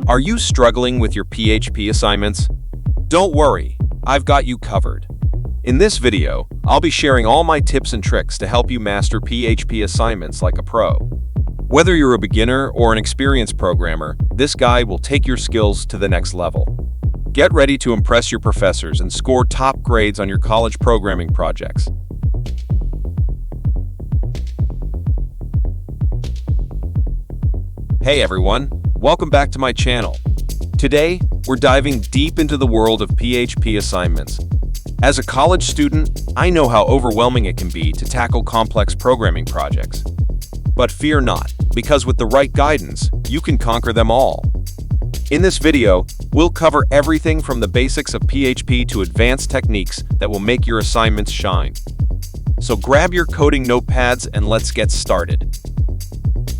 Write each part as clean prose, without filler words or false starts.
Are you struggling with your PHP assignments? Don't worry, I've got you covered. In this video, I'll be sharing all my tips and tricks to help you master PHP assignments like a pro. Whether you're a beginner or an experienced programmer, this guide will take your skills to the next level. Get ready to impress your professors and score top grades on your college programming projects. Hey everyone, welcome back to my channel. Today, we're diving deep into the world of PHP assignments. As a college student, I know how overwhelming it can be to tackle complex programming projects. But fear not, because with the right guidance, you can conquer them all. In this video, we'll cover everything from the basics of PHP to advanced techniques that will make your assignments shine. So grab your coding notepads and let's get started.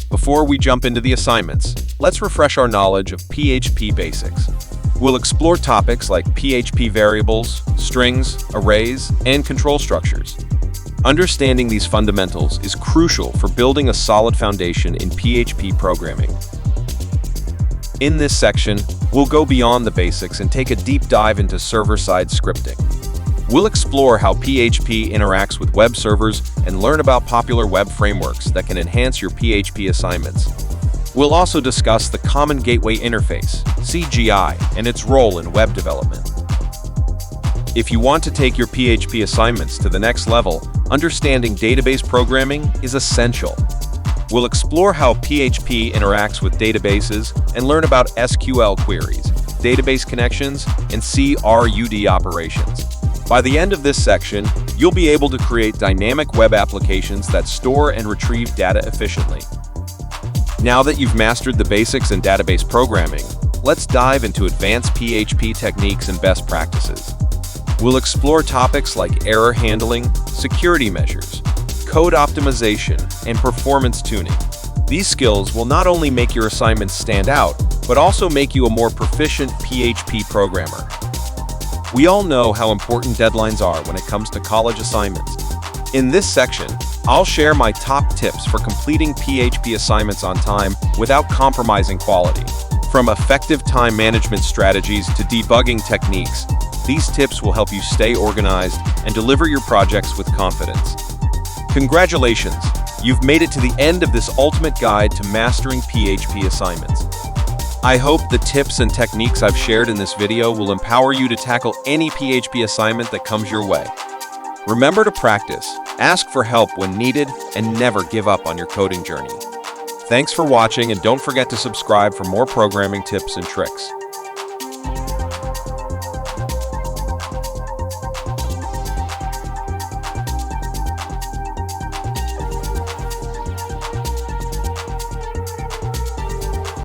Before we jump into the assignments, let's refresh our knowledge of PHP basics. We'll explore topics like PHP variables, strings, arrays, and control structures. Understanding these fundamentals is crucial for building a solid foundation in PHP programming. In this section, we'll go beyond the basics and take a deep dive into server-side scripting. We'll explore how PHP interacts with web servers and learn about popular web frameworks that can enhance your PHP assignments. We'll also discuss the Common Gateway Interface, CGI, and its role in web development. If you want to take your PHP assignments to the next level, understanding database programming is essential. We'll explore how PHP interacts with databases and learn about SQL queries, database connections, and CRUD operations. By the end of this section, you'll be able to create dynamic web applications that store and retrieve data efficiently. Now that you've mastered the basics in database programming, let's dive into advanced PHP techniques and best practices. We'll explore topics like error handling, security measures, code optimization, and performance tuning. These skills will not only make your assignments stand out, but also make you a more proficient PHP programmer. We all know how important deadlines are when it comes to college assignments. In this section, I'll share my top tips for completing PHP assignments on time without compromising quality. From effective time management strategies to debugging techniques, these tips will help you stay organized and deliver your projects with confidence. Congratulations! You've made it to the end of this ultimate guide to mastering PHP assignments. I hope the tips and techniques I've shared in this video will empower you to tackle any PHP assignment that comes your way. Remember to practice, ask for help when needed, and never give up on your coding journey. Thanks for watching, and don't forget to subscribe for more programming tips and tricks.